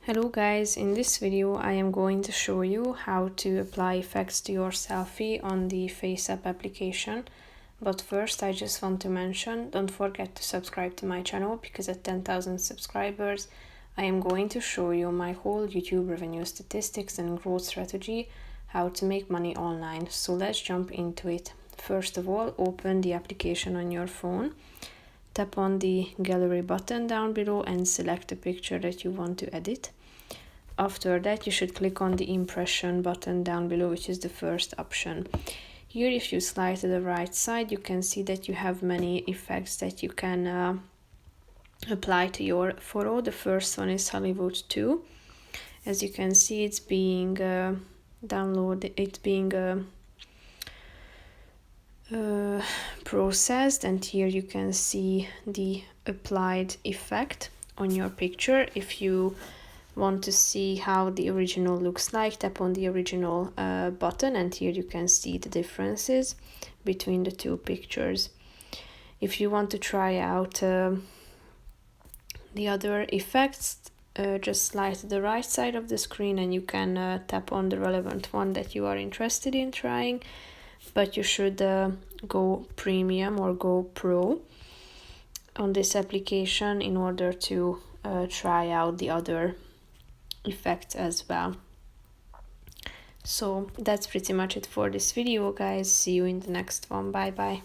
Hello guys, in this video I am going to show you how to apply effects to your selfie on the FaceApp application. But first I just want to mention, don't forget to subscribe to my channel because at 10,000 subscribers I am going to show you my whole YouTube revenue statistics and growth strategy, how to make money online. So let's jump into it. First of all, open the application on your phone. Tap on the gallery button down below and select the picture that you want to edit. After that, you should click on the impression button down below, which is the first option. Here, if you slide to the right side, you can see that you have many effects that you can apply to your photo. The first one is Hollywood 2. As you can see, it's being processed, and here you can see the applied effect on your picture. If you want to see how the original looks like, tap on the original button, and here you can see the differences between the two pictures. If you want to try out the other effects, just slide to the right side of the screen and you can tap on the relevant one that you are interested in trying, but you should go premium or go pro on this application in order to try out the other effects as well. So that's pretty much it for this video, guys. See you in the next one. Bye bye.